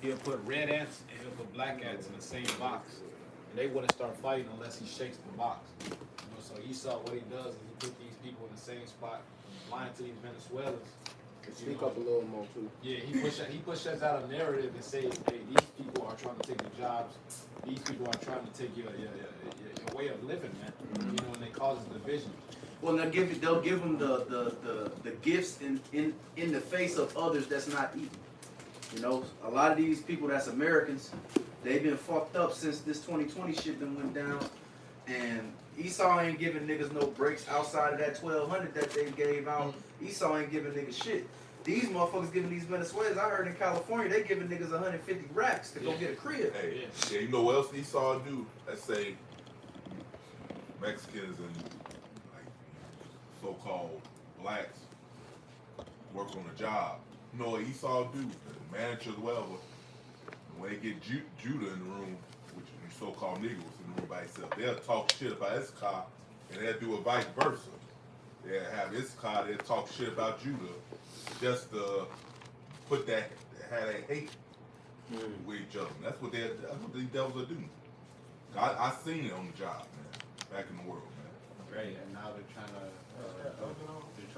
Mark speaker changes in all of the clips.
Speaker 1: he'll put red ants and he'll put black ants in the same box, and they wouldn't start fighting unless he shakes the box. So Esau, what he does is he put these people in the same spot, lying to these Venezuelans.
Speaker 2: Speak up a little more too.
Speaker 1: Yeah, he pushes out a narrative and say, hey, these people are trying to take your jobs. These people are trying to take your way of living, man. You know, and they cause division.
Speaker 3: Well, they'll give them the gifts in the face of others that's not evil. You know, a lot of these people that's Americans, they've been fucked up since this 2020 shit done went down, and Esau ain't giving niggas no breaks outside of that 1,200 that they gave out. Esau ain't giving niggas shit. These motherfuckers giving these Venezuelans, I heard in California, they giving niggas 150 racks to go get a crib.
Speaker 4: Hey, yeah, you know what else Esau do? Let's say Mexicans and like so-called blacks work on a job. You know what Esau do? The manager as well. When they get Judah in the room, which is so-called Negroes in the room by itself, they'll talk shit about Issachar, and they'll do it vice versa. They'll have Issachar, they'll talk shit about Judah, just to put that, have that hate with each other. That's what these devils are doing. I seen it on the job, man, back in the world, man.
Speaker 5: Right, and now they're trying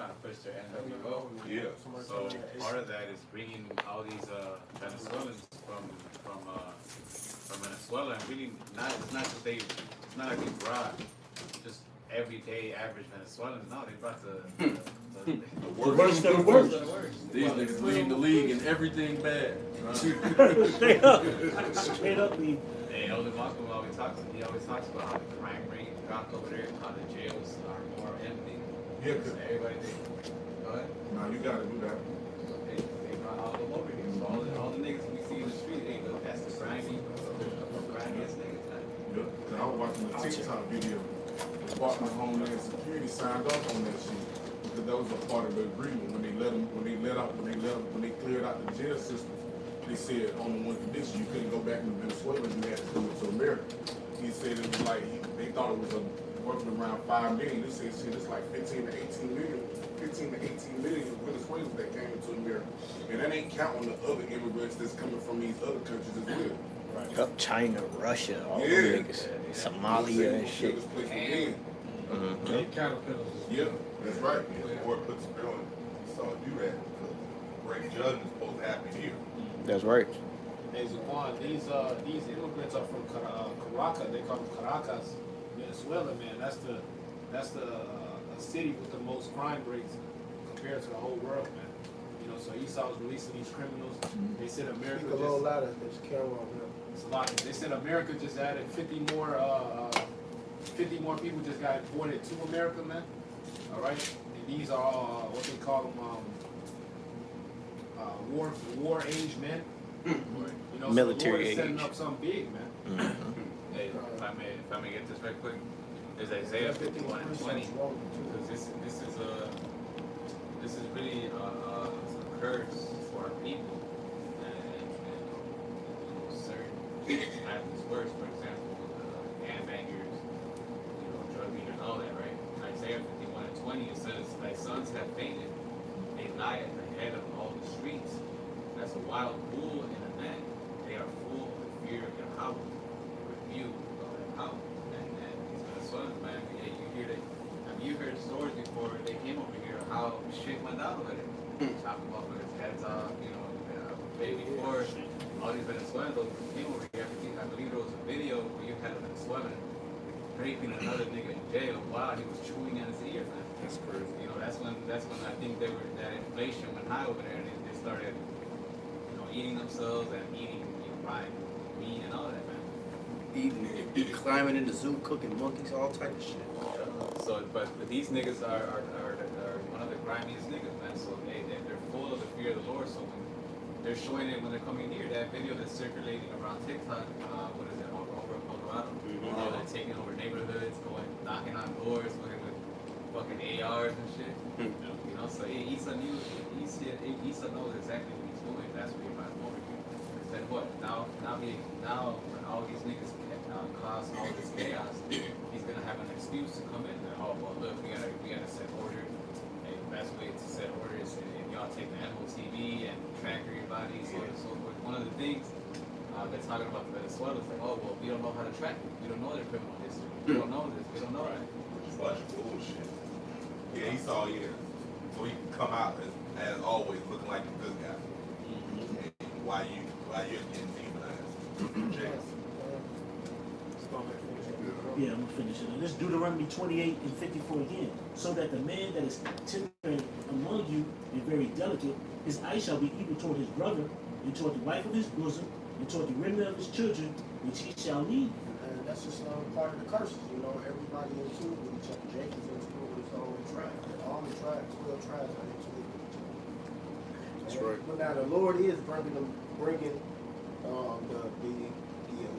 Speaker 5: to push their NWO.
Speaker 4: Yeah.
Speaker 5: So part of that is bringing all these Venezuelans from Venezuela, and really it's not like they brought just everyday average Venezuelans. No, they brought the
Speaker 6: worst of the worst.
Speaker 7: These niggas leading the league in everything bad.
Speaker 6: Straight up lead.
Speaker 5: Hey, Elder Malcolm always talks about how the crime rate dropped over there, how the jails are more empty.
Speaker 4: Yeah,
Speaker 5: So everybody go ahead.
Speaker 4: no, you gotta do that.
Speaker 5: They brought all of them over here. So all the niggas we see in the street, hey, look, that's the grimiest niggas.
Speaker 8: I was watching the TikTok video. The Department of Homeland Security signed off on that shit because that was a part of the agreement when they cleared out the jail system. They said on the one condition you couldn't go back to Venezuela, you had to come to America. He said it was like they thought it was working around 5 million. They said shit, it's like 15 to 18 million Venezuelans that came into America, and that ain't counting the other immigrants that's coming from these other countries as well.
Speaker 6: Yup, China, Russia, all them niggas. Somalia and shit.
Speaker 1: Caterpillars.
Speaker 4: Yeah, that's right. The court puts a bill on Esau to do that because great judgment is supposed to happen here.
Speaker 6: That's right.
Speaker 1: Hey, Zaquan, these immigrants are from Caracas. They call them Caracas, Venezuela, man. That's the city with the most crime rates compared to the whole world, man. You know, so Esau's releasing these criminals. They said America
Speaker 2: Speak a little louder. There's a camera on them.
Speaker 1: They said America just added 50 more people just got deported to America, man. All right, and these are what they call them war age men. You know,
Speaker 6: Military
Speaker 1: so the Lord is setting
Speaker 6: age.
Speaker 1: up something big, man.
Speaker 5: Hey, if I may get this right quick, there's Isaiah 51 and 20, because this is really a curse for our people, and certain happens worse. For example, handbangers, drug dealers, all that, right? In Isaiah 51 and 20, it says, "Thy sons have fainted; they lie at the head of all the streets. As a wild bull in a net, they are full of the fear of Yahweh, the rebuke of Yahweh." And these Venezuelans, man, yeah, you hear that. I mean, you've heard stories before. They came over here, how shit went down over there. Chopping motherfuckers' heads off, way before all these Venezuelans came over here. I believe there was a video where you had a Venezuelan raping another nigga in jail while he was chewing on his ear, man.
Speaker 7: That's crazy.
Speaker 5: That's when I think that inflation went high over there, and they started, eating themselves and eating fried meat and all that, man.
Speaker 3: Eating, climbing in the zoo, cooking monkeys, all type of shit.
Speaker 5: So, but these niggas are one of the grimiest niggas, man. So they're full of the fear of the Lord. So when they're showing it when they're coming here, that video that's circulating around TikTok, what is it, over Colorado? They're taking over neighborhoods, knocking on doors, looking with fucking ARs and shit. So Issa knows exactly what he's doing. That's what he brought him over here. Then what? Now when all these niggas cause all this chaos, he's gonna have an excuse to come in and well look, we gotta set order. Hey, the best way to set order is if y'all take the MOTV and track everybody, so on and so forth. one of the things they're talking about the Venezuelans, like, oh, well, we don't know how to track it. We don't know their criminal history. We don't know this. We don't know that.
Speaker 4: Which is a bunch of bullshit. Yeah, Esau, yeah. So he can come out as always looking like a good guy. And why you're getting demonized. James.
Speaker 9: Yeah, I'm gonna finish it. And this Deuteronomy 28 and 54 again. So that the man that is tender among you and very delicate, his eye shall be evil toward his brother, and toward the wife of his bosom, and toward the remnant of his children, which he shall lead.
Speaker 2: And that's just part of the curses, you know. Everybody into it with each other. Jacob's into it with his own tribe. All the tribes, 12 tribes are into it with each other. That's right. But now the Lord is bringing the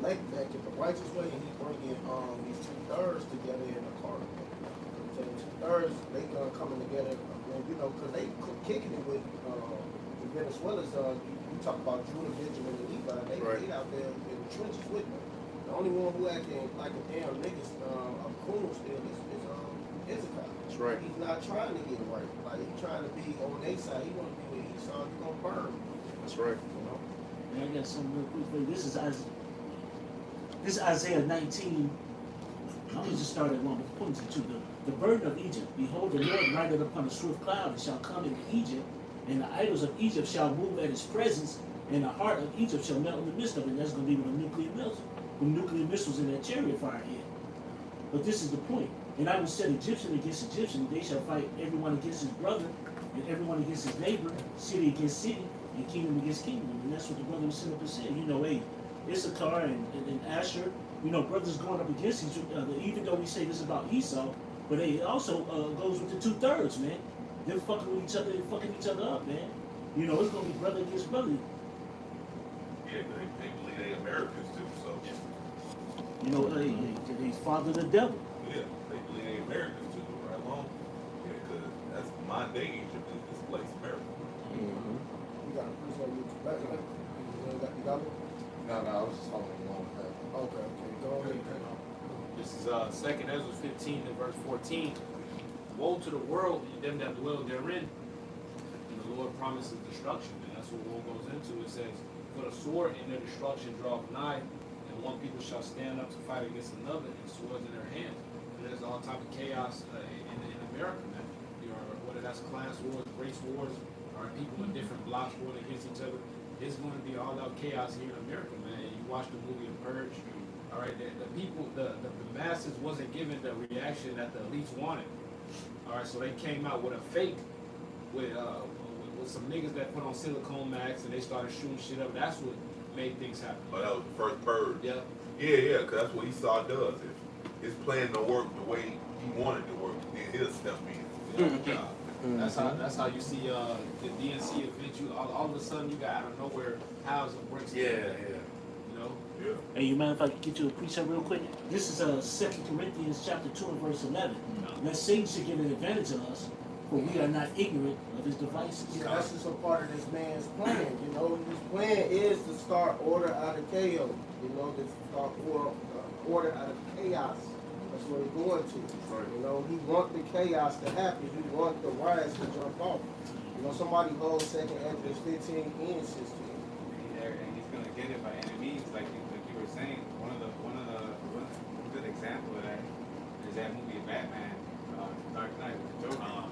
Speaker 2: elect back in the righteous way, and He's bringing these 2/3 together in the carnal. So the 2/3 they coming together, you know, because they kicking it with the Venezuelans. You talk about Judah, Benjamin, and Levi. They out there in the trenches with them. The only one who acting like a damn niggas a coon still is Issachar.
Speaker 10: That's right.
Speaker 2: He's not trying to get right. Like he's trying to be on their side. He want to be with Esau. He's gonna burn.
Speaker 10: That's right.
Speaker 2: You know.
Speaker 9: And I got something real quick for you. This is Isaiah 19. I'm gonna just start at 1 with 22. The burden of Egypt. Behold, the Lord rideth upon a swift cloud, and shall come into Egypt, and the idols of Egypt shall move at his presence, and the heart of Egypt shall melt in the midst of it. And that's gonna be with the nuclear missiles in that chariot fire here. But this is the point. And I will set Egyptian against Egyptian, and they shall fight everyone against his brother, and everyone against his neighbor, city against city, and kingdom against kingdom. And that's what the brother was sitting up and said. You know, hey, Issachar and Asher, you know, brothers going up against each other, even though we say this about Esau, but it also goes with the 2/3, man. They're fucking with each other, they're fucking each other up, man. You know, it's gonna be brother against brother.
Speaker 4: Yeah, they believe they Americans too, so
Speaker 9: You know, they father the devil.
Speaker 4: yeah, they believe they Americans too, right along. Yeah, because that's modern day Egypt is displaced America.
Speaker 2: You got a priest on you. You got one?
Speaker 10: No, I was just following along with that.
Speaker 2: Okay, go ahead.
Speaker 1: This is 2nd Ezra 15 and verse 14. Woe to the world and them that dwell therein. And the Lord promises destruction, and that's what war goes into. It says, for the sword and their destruction draweth nigh, and one people shall stand up to fight against another, and swords in their hands. And there's all type of chaos in America, man. You know, whether that's class wars, race wars, or people in different blocks warring against each other. It's going to be all out chaos here in America, man. You watch the movie The Purge. All right, the people, the masses wasn't given the reaction that the elites wanted. All right, so they came out with a fake, with some niggas that put on silicone masks and they started shooting shit up. That's what made things happen.
Speaker 4: But that was the first purge.
Speaker 1: Yeah.
Speaker 4: Yeah, because that's what Esau does. If his plan don't work the way he wanted to work, then he'll step in. Yeah.
Speaker 1: That's how you see the DNC event. All of a sudden you got out of nowhere houses and bricks.
Speaker 3: Yeah.
Speaker 1: You know.
Speaker 4: Yeah.
Speaker 9: Hey, you mind if I get you a precept real quick? This is 2 Corinthians chapter 2 and verse 11. That Satan should get an advantage of us, for we are not ignorant of his devices.
Speaker 2: Yeah, that's just a part of this man's plan. You know, his plan is to start order out of chaos. You know, to start order out of chaos. That's what he's going to. You know, he want the chaos to happen. He want the riots to jump off. You know, somebody holds 2nd Ezra 15 and 16.
Speaker 5: And he's gonna get it by any means, like you were saying. One good example of that is that movie Batman, Dark Knight with the Joker.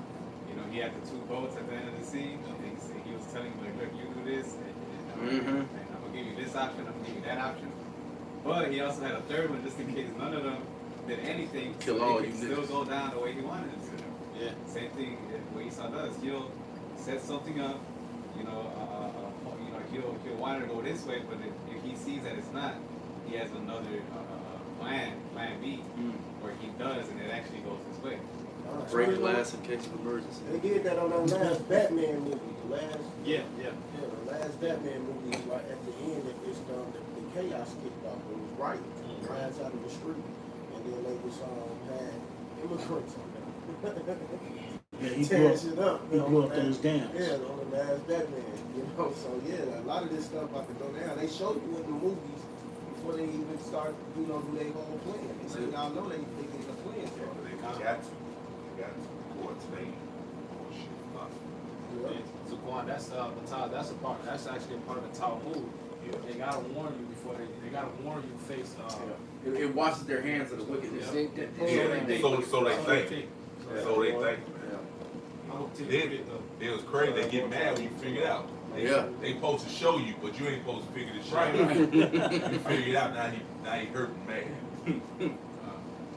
Speaker 5: You know, he had the 2 boats at the end of the scene, and he was telling him, like, look, you do this, and I'm gonna give you this option, I'm gonna give you that option. But he also had a 3rd one just in case none of them did anything,
Speaker 3: Kill
Speaker 5: so
Speaker 3: all
Speaker 5: they
Speaker 3: you
Speaker 5: could still
Speaker 3: niggas.
Speaker 5: go down the way he wanted it to.
Speaker 1: Yeah.
Speaker 5: Same thing what Esau does. He'll set something up, you know, he'll want it to go this way, but if he sees that it's not, he has another plan B, where he does and it actually goes this way.
Speaker 3: Break glass in case of emergency.
Speaker 2: They did that on that last Batman movie. The
Speaker 1: Yeah.
Speaker 2: last Batman movie, like at the end, it's the chaos kicked off. It was right. Riots out of the street, and then they was had immigrants on them.
Speaker 9: Yeah, he
Speaker 2: tearing shit up.
Speaker 9: He blew up those dams.
Speaker 2: Yeah, on the last Batman. You know, so yeah, a lot of this stuff about to go down. They showed you in the movies before they even start, do their whole plan. They say y'all know they get the plan.
Speaker 4: Yeah, but they got to. They got to. Coordinate. Shit,
Speaker 1: So Quan, that's actually a part of the Talmud. They gotta warn you before they gotta warn you face.
Speaker 3: It washes their hands of the wickedness.
Speaker 4: Yeah, so they think. So they think.
Speaker 1: I'm gonna tell you
Speaker 4: It was crazy. They get mad when you figure it out. They supposed to show you, but you ain't supposed to figure this shit out. You figure it out, now he hurting mad.
Speaker 1: I'm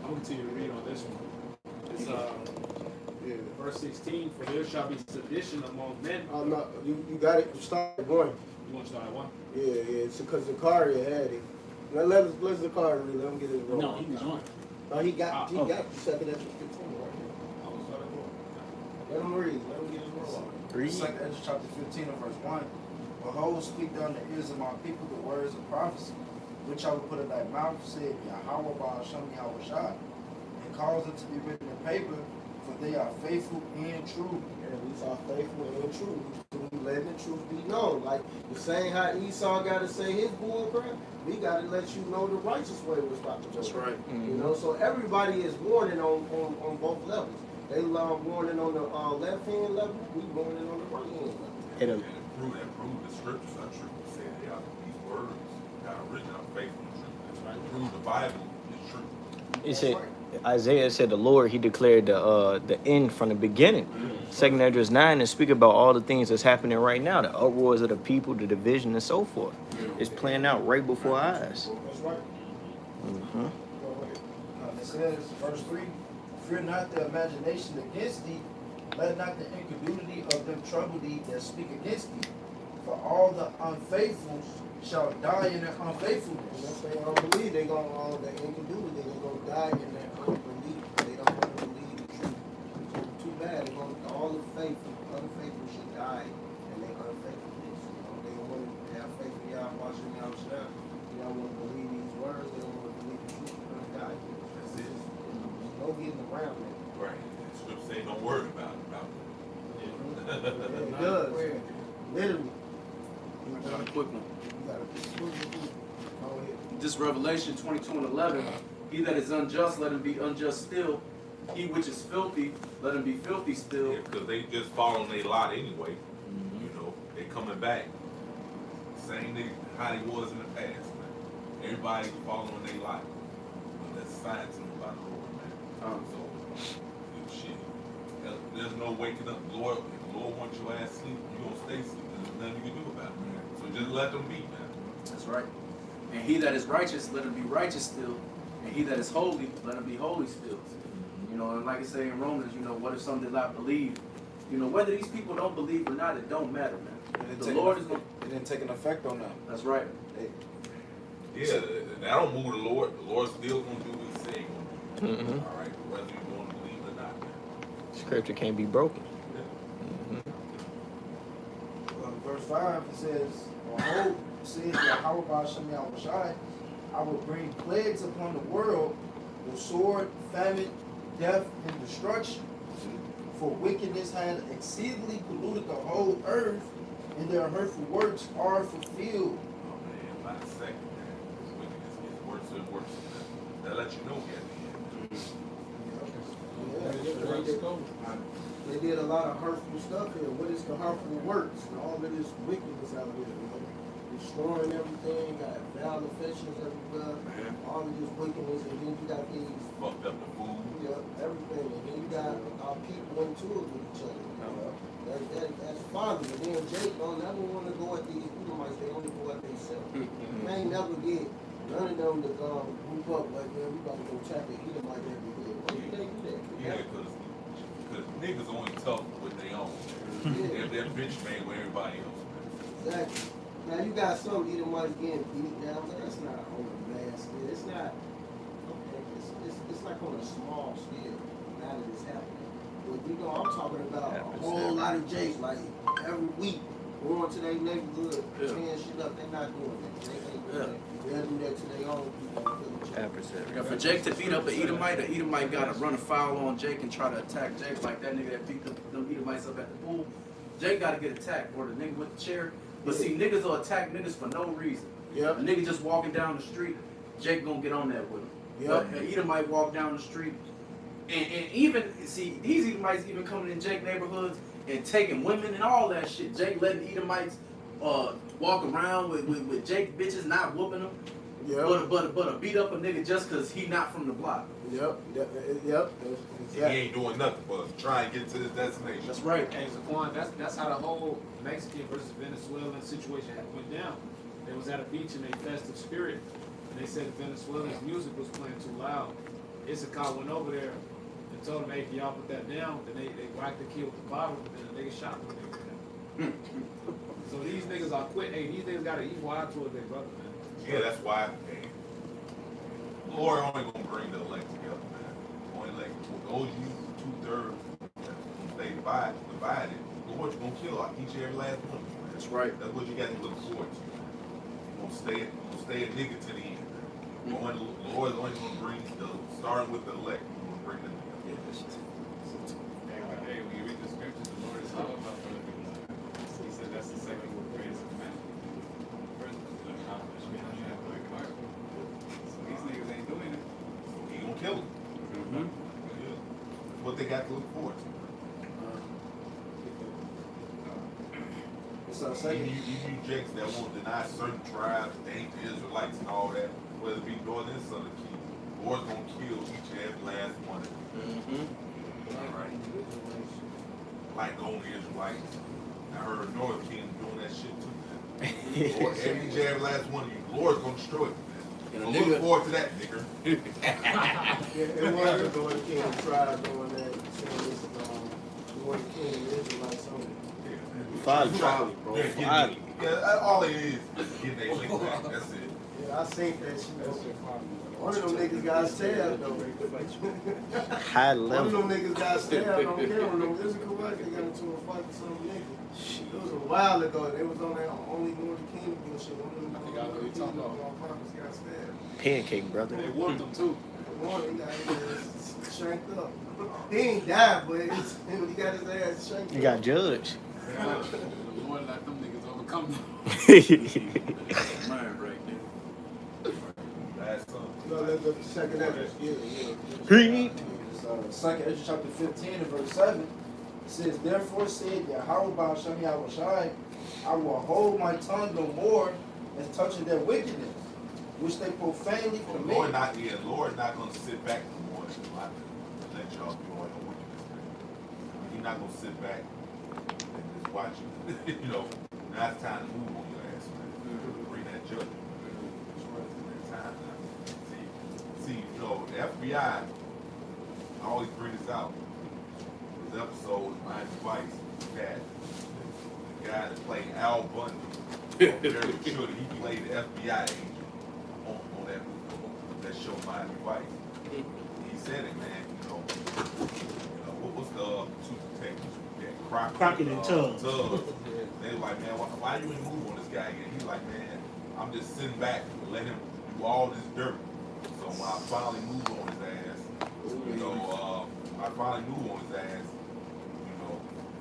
Speaker 1: gonna continue to read on this one. It's verse 16. For there shall be sedition among men.
Speaker 2: Oh no, you got it. You started one.
Speaker 1: You want to start at one?
Speaker 2: Yeah. It's because Zakaria had it. Now let Zakaria read. Let him get his roll.
Speaker 9: No, he was on.
Speaker 2: No, he got
Speaker 9: Oh.
Speaker 2: the second extra 15 right here.
Speaker 1: I will start at one.
Speaker 2: Let him read. Let him get his roll.
Speaker 6: Read.
Speaker 11: Second Ezra chapter 15 and verse 1. Behold, speak down the ears of my people the words of prophecy, which I will put in thy mouth, said Yahweh Ba'ashem Yahweh Shai, and cause it to be written in paper, for they are faithful and true.
Speaker 2: And we are faithful and true. We let the truth be known. Like the same how Esau got to say his bull crap, we got to let you know the righteous way was about to go.
Speaker 3: That's right.
Speaker 2: You know, so everybody is warning on both levels. They love warning on the left hand level. We warning on the right hand level.
Speaker 6: It'll,
Speaker 4: Prove the scriptures are true. Say they are these words that are written are faithful and true. That's right. Prove the Bible is true.
Speaker 6: it said, Isaiah said the Lord, he declared the end from the beginning. Second Ezra 9 and speak about all the things that's happening right now, the uproars of the people, the division and so forth. It's playing out right before our eyes.
Speaker 2: That's right.
Speaker 6: Mm-hmm.
Speaker 11: It says, verse 3, fear not the imagination against thee, let not the incredulity of them trouble thee that speak against thee. For all the unfaithful shall die in their unfaithfulness.
Speaker 2: Unless they don't believe, they gonna the incredulity, they gonna die in their unbelief. They don't want to believe the truth. So too bad. They gonna all the unfaithful should die in their unfaithfulness. You know, they don't want to have faith in y'all, watching y'all shut. They don't want to believe these words. They don't want to believe the truth. They're gonna die.
Speaker 4: That's it.
Speaker 2: There's no getting around that.
Speaker 4: Right. The scripture say don't worry about it.
Speaker 2: Yeah, it does. Literally.
Speaker 3: I got a quick one.
Speaker 2: You gotta go ahead.
Speaker 3: This Revelation 22:11. He that is unjust, let him be unjust still. He which is filthy, let him be filthy still.
Speaker 4: Yeah, because they just following their lot anyway. You know, they coming back. Same thing how they was in the past, man. Everybody following their lot. That's science about the Lord, man. So, shit. There's no waking up. Lord, if the Lord wants your ass sleep, you gonna stay asleep. There's nothing you can do about it, man. So just let them be, man.
Speaker 3: That's right. And he that is righteous, let him be righteous still. And he that is holy, let him be holy still. You know, and like I say in Romans, you know, what if some did not believe? You know, whether these people don't believe or not, it don't matter, man. The Lord is going
Speaker 11: It didn't take an effect on them.
Speaker 3: That's right.
Speaker 4: Yeah, that don't move the Lord. The Lord's still gonna do what He said He gonna do.
Speaker 6: Mm-hmm.
Speaker 4: All right, whether you want to believe it or not, man.
Speaker 6: Scripture can't be broken.
Speaker 11: Verse 5, it says, behold, says Yahweh Ba'ashem Yahweh Shai, I will bring plagues upon the world, the sword, famine, death, and destruction. For wickedness had exceedingly polluted the whole earth, and their hurtful works are fulfilled.
Speaker 4: Oh man, by the second, man, this wickedness gets worse and worse. That let you know we at the end.
Speaker 2: They did a lot of hurtful stuff here. What is the hurtful works? And all of this wickedness out here, you know? Destroying everything, got foul affections everywhere, all of this wickedness, and then you got these
Speaker 4: Fucked up the food.
Speaker 2: everything, and then you got our people into it with each other. You know? That's fun. And then Jake don't never want to go at these Edomites, they only go at themselves. They ain't never get none of them to group up like, man, we about to go tap the Edomite every day. Why do they do that?
Speaker 4: Yeah, because niggas only tough with their own. They're bitch made with everybody else.
Speaker 2: Exactly. Now you got some Edomites getting beat down, but that's not on a mass scale. It's not. Okay, it's like on a small scale. Now that it's happening, but you know I'm talking about a whole lot of Jakes like every week going to their neighborhood, tearing shit up. They're not doing that. They ain't doing that. They'll do that to their own people.
Speaker 3: Yeah, for Jake to beat up an Edomite got to run afoul on Jake and try to attack Jake like that nigga that beat them Edomites up at the pool. Jake got to get attacked, or the nigga with the chair. But see, niggas will attack niggas for no reason.
Speaker 2: Yep.
Speaker 3: A nigga just walking down the street, Jake gonna get on that with him.
Speaker 2: Yep.
Speaker 3: But an Edomite walk down the street, and even, see, these Edomites even coming in Jake neighborhoods and taking women and all that shit. Jake letting Edomites walk around with Jake bitches not whooping them,
Speaker 2: Yep.
Speaker 3: but beat up a nigga just cause he not from the block.
Speaker 2: Yep.
Speaker 4: He ain't doing nothing but try and get to his destination.
Speaker 3: That's right.
Speaker 1: Hey, Zaquan, that's how the whole Mexican versus Venezuelan situation went down. They was at a beach in a festive spirit, and they said the Venezuelans' music was playing too loud. Issachar went over there and told them, hey, can y'all put that down? Then they whacked the kid with the bottle, and the nigga shot the nigga. So these niggas are quit. Hey, these niggas got an evil eye towards their brother, man.
Speaker 4: Yeah, that's why. Hey, Lord only gonna bring the elect together, man. Only like those you 2/3 they divided. Lord's gonna kill each and every last one. Man.
Speaker 3: That's right.
Speaker 4: That's what you got to look forward to. Man. Gonna stay a nigga to the end. Man. Lord's only gonna bring starting with the elect. Gonna bring them together.
Speaker 5: Hey, when you read the scriptures, the Lord is all about brother people. He said that's the second greatest commandment. First is to accomplish me and have my heart. So these niggas ain't doing it.
Speaker 4: So he gonna kill him.
Speaker 3: Mm-hmm.
Speaker 4: Yeah. That's what they got to look forward to.
Speaker 11: It's our
Speaker 4: Even
Speaker 11: second.
Speaker 4: you jakes that want to deny certain tribes, they ain't the Israelites and all that, whether it be northern and southern kingdom, Lord's gonna kill each and every last one of them.
Speaker 3: Mm-hmm.
Speaker 4: Alright. Like on the Israelites. I heard North Kingdom doing that shit too, man. Lord, every every last one of you, Lord's gonna destroy it, man.
Speaker 3: And a
Speaker 4: So
Speaker 3: nigga-
Speaker 4: look forward to that, nigga.
Speaker 2: It was the Northern Kingdom tribe doing that. Saying this Northern Kingdom Israelites only.
Speaker 6: Folly, bro.
Speaker 4: Yeah, getting
Speaker 6: Folly.
Speaker 4: yeah, all it is getting their lick back. That's it.
Speaker 2: Yeah, I seen that shit. One of them niggas got stabbed though.
Speaker 6: High
Speaker 2: One of
Speaker 6: level.
Speaker 2: them niggas got stabbed on camera. No, is it correct? They got into a fight with some nigga. It was a while ago. They was on that only Northern Kingdom bullshit. One of them
Speaker 1: I think I know what you're talking about.
Speaker 2: motherfuckers got stabbed.
Speaker 6: Pancake, brother.
Speaker 1: They whooped them too.
Speaker 2: One, he got his ass shanked up. He ain't died, but he got his ass shanked up.
Speaker 6: You got judged.
Speaker 1: The Lord let them niggas overcome them.
Speaker 7: Mind right there.
Speaker 4: Last son.
Speaker 2: No, the second episode. Yeah.
Speaker 6: Read.
Speaker 11: Second Ezra chapter 15 and verse 7. It says, Therefore said Yahweh Ba'ashem Yahushai, I will hold my tongue no more as touching their wickedness, which they profanely
Speaker 4: Lord
Speaker 11: commit.
Speaker 4: Lord not gonna sit back no more and let y'all do all your wickedness. Man. He's not gonna sit back and just watch you. You know, now it's time to move on your ass, man. Bring that judgment. It's time now. See, you know, the FBI, I always bring this out. This episode is my advice that the guy that played Al Bundy, very sure that he played the FBI agent on that show My Advice. He said it, man. You know what was the two detectives? Yeah,
Speaker 9: Crockett and Tubbs.
Speaker 4: They were like, man, why you ain't move on this guy again? He's like, man, I'm just sitting back and let him do all this dirt. So when I finally move on his ass,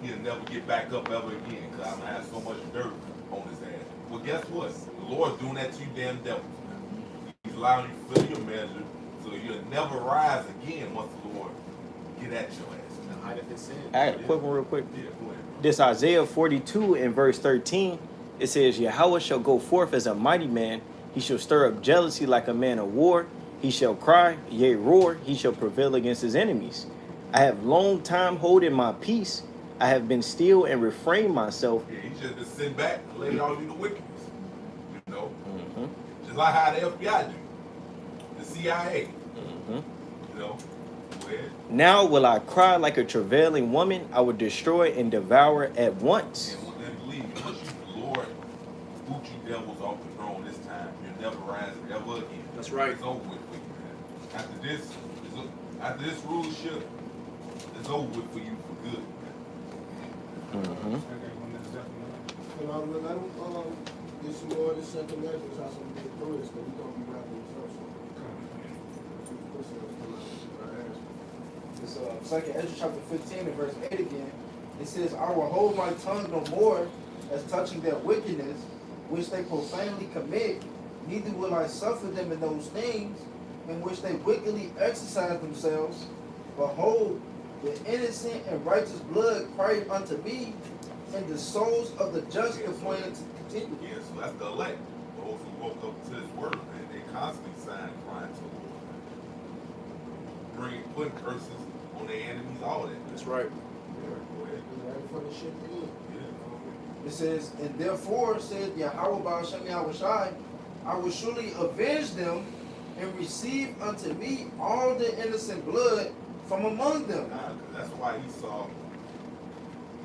Speaker 4: he'll never get back up ever again because I'm gonna have so much dirt on his ass. Well, guess what? The Lord's doing that to you, damn devils. He's allowing you to fill your measure, so you'll never rise again once the Lord get at your ass.
Speaker 1: The height of his sin.
Speaker 6: I had a quick one real quick.
Speaker 4: Yeah, go ahead.
Speaker 6: This Isaiah 42 in verse 13, it says, Yahweh shall go forth as a mighty man. He shall stir up jealousy like a man of war. He shall cry, yea, roar. He shall prevail against his enemies. I have long time holding my peace. I have been still and refrained myself.
Speaker 4: Yeah, he just been sitting back and letting y'all do the wickedness. You know?
Speaker 6: Mm-hmm.
Speaker 4: Just like how the FBI do. The CIA.
Speaker 6: Mm-hmm.
Speaker 4: You know? Go ahead.
Speaker 6: Now will I cry like a travailing woman. I will destroy and devour at once.
Speaker 4: And believe me, once you, Lord, boot you devils off the throne this time, you'll never rise ever again.
Speaker 3: That's right.
Speaker 4: It's over with for you, man. After this rulership, it's over with for you for good.
Speaker 6: Mm-hmm.
Speaker 2: And I'll let them get some more of this second measures, how some get through this, because we're going to be wrapping this up soon.
Speaker 11: It's second Ezra chapter 15 and verse 8 again. It says, I will hold my tongue no more as touching their wickedness, which they profanely commit, neither will I suffer them in those things in which they wickedly exercise themselves. Behold, the innocent and righteous blood cried unto me,
Speaker 2: and the souls of the just complain to continue.
Speaker 4: Yeah, so that's the elect. Those who woke up to this word, man. They constantly sign crying to the Lord, man. Putting curses on their enemies, all that.
Speaker 10: That's right.
Speaker 4: Yeah, go ahead.
Speaker 2: You ready for the shit to end?
Speaker 4: Yeah.
Speaker 2: It says, and therefore said Yahweh Ba'ashem Yahushai, I will surely avenge them and receive unto me all the innocent blood from among them.
Speaker 4: Nah, 'cause that's why Esau,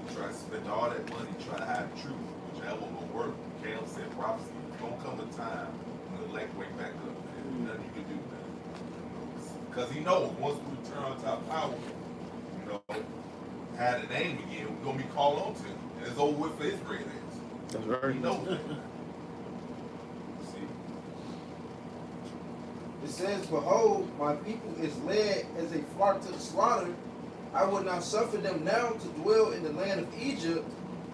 Speaker 4: he tried to spend all that money trying to hide the truth, which that won't gonna work. Caleb said prophecy, there's gonna come a time when the elect wake back up, man. Nothing you can do, man. Because he knows once we return to our power, you know, had a name again, we're gonna be called on to him. And it's over with for Israel.
Speaker 6: That's right.
Speaker 4: He knows that. See?
Speaker 2: It says, behold, my people is led as a flock to the slaughter. I will not suffer them now to dwell in the land of Egypt,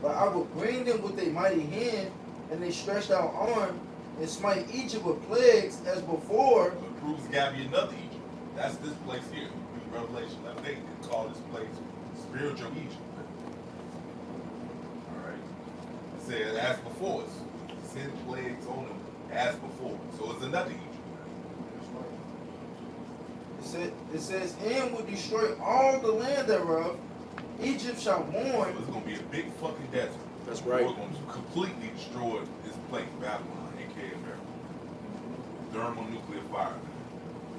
Speaker 2: but I will bring them with a mighty hand and a stretched out arm, and smite Egypt with plagues as before.
Speaker 4: But it proves got to be another Egypt. That's this place here. Read Revelation 11:8. They call this place spiritual Egypt. All right. It said, as before us. Send plagues on them as before. So it's another Egypt.
Speaker 2: It says, and will destroy all the land thereof. Egypt shall
Speaker 4: So
Speaker 2: mourn.
Speaker 4: it's going to be a big fucking desert.
Speaker 10: That's right.
Speaker 4: We're going to completely destroy this place, Babylon, aka America. Thermonuclear fire.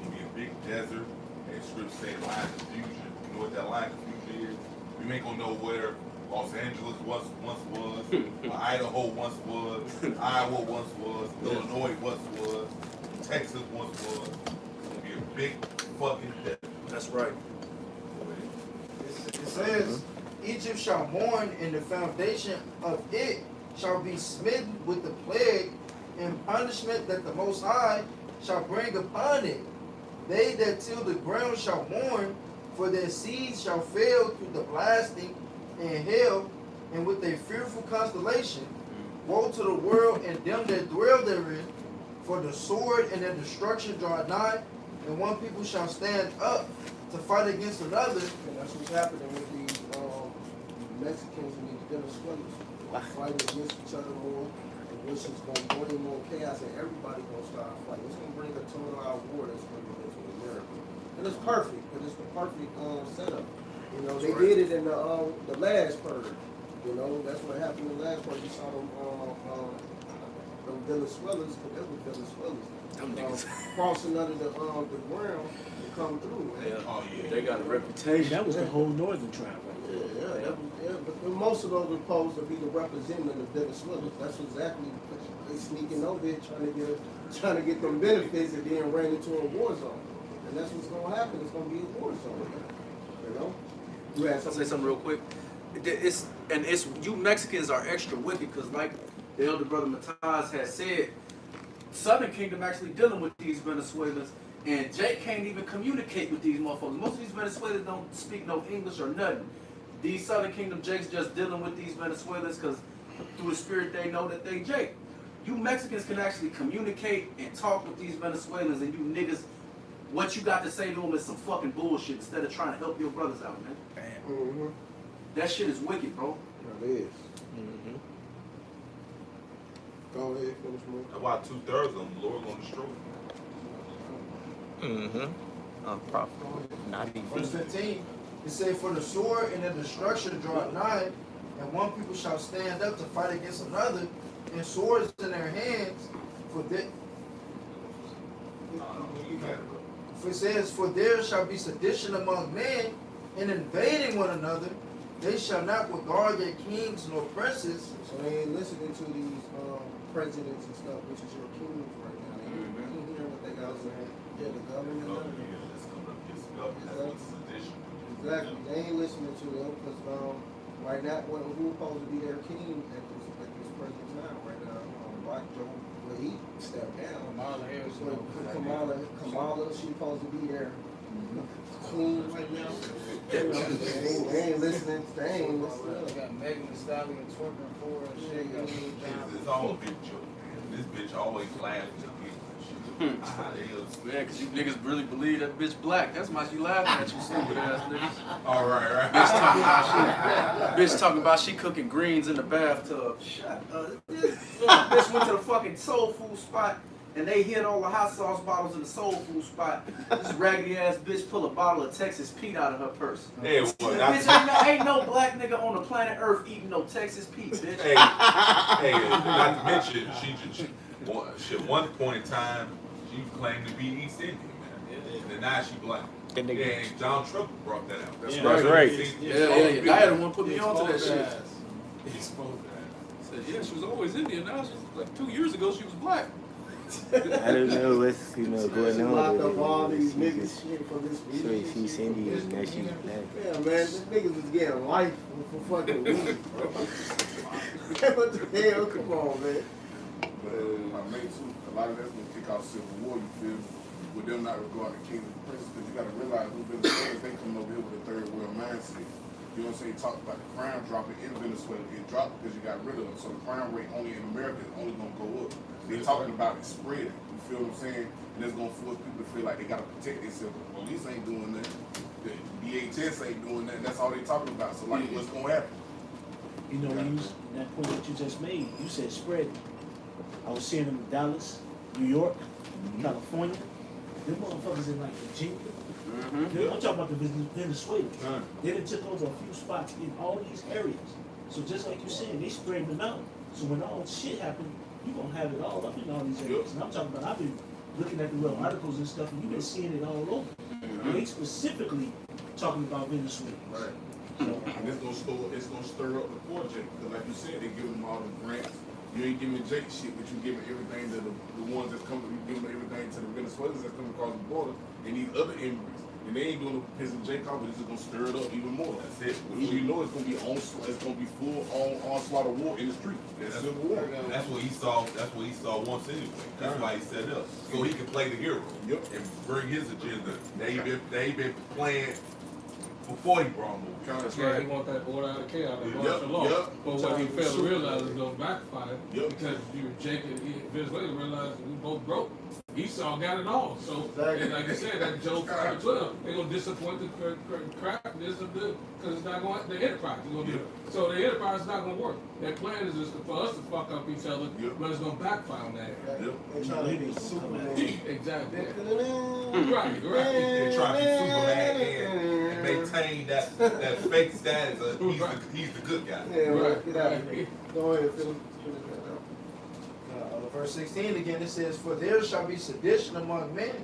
Speaker 4: It's going to be a big desert. And scripts say line of fusion. You know what that line of fusion is? We ain't going to know where Los Angeles once was, or Idaho once was, Iowa once was, Illinois once was, Texas once was. It's going to be a big fucking desert.
Speaker 10: That's right.
Speaker 2: It says, Egypt shall mourn, and the foundation of it shall be smitten with the plague and punishment that the Most High shall bring upon it. They that till the ground shall mourn, for their seeds shall fail through the blasting and hail, and with a fearful constellation. Woe to the world and them that dwell therein, for the sword and their destruction draw nigh, and one people shall stand up to fight against another.
Speaker 11: And that's what's happening with these Mexicans and these Venezuelans. Fighting against each other more, and which is going to bring more chaos, and everybody going to start fighting. It's going to bring a total out war that's going to into America. And it's perfect, but it's the perfect setup. You know, they did it in the last purge. You know, that's what happened in the last purge. You saw them Venezuelans, but they were Venezuelans. Crossing under the ground to come through, man.
Speaker 10: Yeah.
Speaker 4: Oh, yeah.
Speaker 10: They got a reputation.
Speaker 9: That was the whole northern tribe right there.
Speaker 11: Yeah, but most of those were supposed to be the representative of Venezuela. That's exactly they sneaking over there trying to get them benefits and then ran into a war zone. And that's what's gonna happen. It's gonna be a war zone. You know? You had
Speaker 3: I'll say something real quick. It's you Mexicans are extra wicked because, like the elder brother Mataz has said, Southern Kingdom actually dealing with these Venezuelans, and Jake can't even communicate with these motherfuckers. Most of these Venezuelans don't speak no English or nothing. These Southern Kingdom Jakes just dealing with these Venezuelans because through the spirit they know that they Jake. You Mexicans can actually communicate and talk with these Venezuelans, and you niggas, what you got to say to them is some fucking bullshit instead of trying to help your brothers out, man.
Speaker 11: Mm-hmm.
Speaker 3: That shit is wicked, bro.
Speaker 11: It is.
Speaker 6: Mm-hmm.
Speaker 11: Go ahead, finish more.
Speaker 4: That's why 2/3 of them, the Lord going to destroy them.
Speaker 6: Mm-hmm. Prophet. Not even.
Speaker 2: Verse 15, it says, for the sword and the destruction draw nigh, and one people shall stand up to fight against another, and swords in their hands, for it says, for there shall be sedition among men, and invading one another, they shall not regard their kings nor princes.
Speaker 11: So they ain't listening to these presidents and stuff, which is your kings right now. They ain't hearing what they got to say. Yeah, the government.
Speaker 4: Oh, yeah, it's coming up against the government. That's what's sedition.
Speaker 11: Exactly. They ain't listening to them because right now, who's supposed to be their king at this present time right now? Rock Joe, well, he stepped down.
Speaker 10: Kamala Harris.
Speaker 11: Kamala, she supposed to be their queen right now. They ain't listening. They ain't listening.
Speaker 10: They got Megan Thee Stallion twerking for her and shit.
Speaker 4: It's all a big joke, man. This bitch always laughs at people and shit.
Speaker 10: Man, cause you niggas really believe that bitch black. That's why she laughing at you, stupid ass niggas.
Speaker 4: All right.
Speaker 10: Bitch talking about she cooking greens in the bathtub.
Speaker 3: Shut up. This bitch went to the fucking soul food spot and they hid all the hot sauce bottles in the soul food spot. This raggedy ass bitch pull a bottle of Texas Pete out of her purse.
Speaker 4: Hey, well,
Speaker 3: Bitch, ain't no black nigga on the planet Earth eating no Texas Pete, bitch.
Speaker 4: hey, not to mention, at one point in time, she claimed to be East Indian, man. And now she black.
Speaker 6: That nigga-
Speaker 4: And John Trump brought that out.
Speaker 1: That's
Speaker 6: That's right.
Speaker 10: Yeah. Diana the one put me onto that shit.
Speaker 1: He exposed that.
Speaker 10: Said, yeah, she was always Indian. Now she's like 2 years ago she was black.
Speaker 6: I don't know what's going
Speaker 2: Locked
Speaker 6: on.
Speaker 2: up all these
Speaker 6: But
Speaker 2: niggas shit for this
Speaker 6: so she's Indian, now she's black.
Speaker 2: Yeah, man, this niggas was getting life for fucking weed, bro. What the hell? Come on, man.
Speaker 8: But my mate too, a lot of that's gonna kick off civil war, you feel me? With them not regarding the kings and princes, because you gotta realize who's Venezuelans, they coming over here with a third world mindset. You know what I'm saying? Talk about the crime dropping in Venezuela. It dropped because you got rid of them. So the crime rate only in America is only gonna go up. They're talking about it spreading. You feel what I'm saying? And it's gonna force people to feel like they gotta protect themselves. The police ain't doing that. The DHS ain't doing that. That's all they talking about. So like, what's gonna happen?
Speaker 9: You know, that point that you just made, you said spread. I was seeing them in Dallas, New York, California. Them motherfuckers in like Virginia. I'm talking about the Venezuela. They done took over a few spots in all these areas. So just like you're saying, they spread them out. So when all shit happened, you gonna have it all up in all these areas. And I'm talking about, I've been looking at the little articles and stuff, and you've been seeing it all over. And they specifically talking about Venezuela.
Speaker 8: Right. And it's gonna stir up the poor Jake. Because like you said, they giving them all the grants. You ain't giving Jake shit, but you giving everything to the ones that's coming, you giving everything to the Venezuelans that's coming across the border and these other immigrants. And they ain't gonna piss Jake off, but it's just gonna stir it up even more. That's it. So you know it's gonna be full onslaught of war in the street. That's civil war.
Speaker 4: That's what he saw. That's what he saw once anyway. That's why he set up so he can play the hero and bring his agenda. They been playing before he brought him over.
Speaker 8: That's
Speaker 1: Yeah, he
Speaker 8: right.
Speaker 1: want that order out of chaos, that
Speaker 8: Yep,
Speaker 1: martial law.
Speaker 8: yep.
Speaker 1: But what he failed to realize is gonna backfire
Speaker 8: Yep.
Speaker 1: because Jake and Venezuela realized we both broke. Esau got it all. So,
Speaker 2: Exactly.
Speaker 1: and like you said, that Job 5:12, they're gonna disappoint the craftiness of because it's not going the enterprise. So the enterprise is not gonna work. Their plan is just for us to fuck up each other, but it's gonna backfire on that.
Speaker 2: They're trying to be Superman.
Speaker 1: Exactly. Right.
Speaker 4: They're trying to be Superman and maintain that fake status of he's the good guy.
Speaker 2: Yeah,
Speaker 1: Right.
Speaker 2: get out of here. Go ahead, finish that out. Verse 16 again, it says, "For there shall be sedition among men,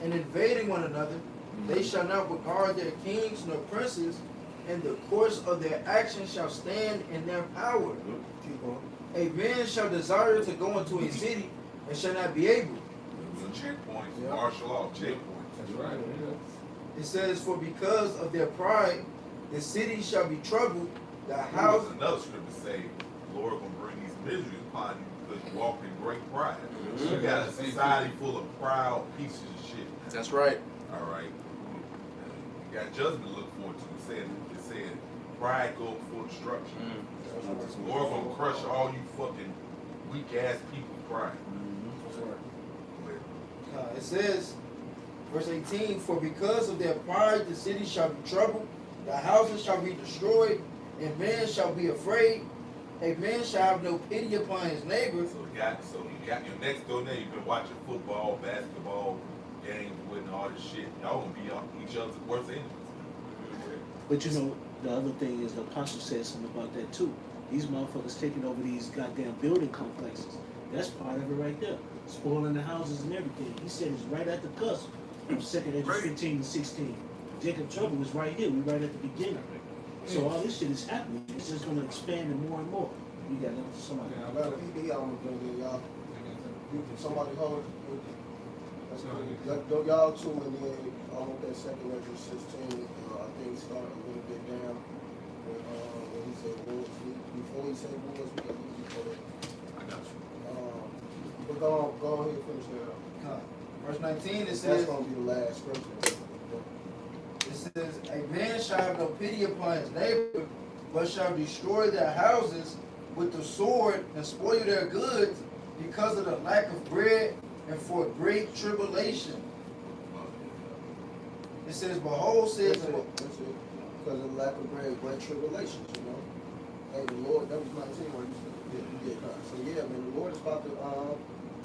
Speaker 2: and invading one another. They shall not regard their kings nor princes, and the course of their actions shall stand in their power. Keep going. A man shall desire to go into a city, and shall not be able."
Speaker 4: Checkpoints,
Speaker 2: Yeah.
Speaker 4: martial law, checkpoints.
Speaker 1: That's right.
Speaker 2: It says, "For because of their pride, the city shall be troubled, the house."
Speaker 4: There's another scripture say, "Lord gonna bring these miseries upon you because you walked in great pride." You got a society full of proud pieces of shit.
Speaker 10: That's right.
Speaker 4: All right. You got judgment to look forward to. It said, pride go before destruction. Lord gonna crush all you fucking weak ass people pride.
Speaker 2: It says, verse 18, "For because of their pride the city shall be troubled, the houses shall be destroyed, and men shall be afraid. A man shall have no pity upon his neighbor."
Speaker 4: So you got your next door neighbor. You've been watching football, basketball games with and all this shit. Y'all gonna be each other's worst enemies.
Speaker 9: But you know, the other thing is the apostle said something about that too. These motherfuckers taking over these goddamn building complexes. That's part of it right there. Spoiling the houses and everything. He said it's right at the cusp of 2nd Ezra 15 and 16. Jacob trouble was right here. We right at the beginning. So all this shit is happening. It's just gonna expand and more. You got somebody.
Speaker 2: I got a PD almost done there, y'all. Somebody hold it. That's good. Y'all too, and then almost that 2nd Ezra 16, I think started a little bit down. When he said wars, before he said wars, we got to before that.
Speaker 4: I got you.
Speaker 2: But go ahead and finish that up.
Speaker 11: Verse 19, it
Speaker 2: That's
Speaker 11: says,
Speaker 2: going to be the last scripture.
Speaker 11: it says, "A man shall have no pity upon his neighbor, but shall destroy their houses with the sword and spoil their goods because of the lack of bread and for great tribulation. It says, behold, says the Lord.
Speaker 2: Because of lack of great tribulations, you know. Hey, the Lord, that was 19 where you did not. So yeah, man, the Lord is about to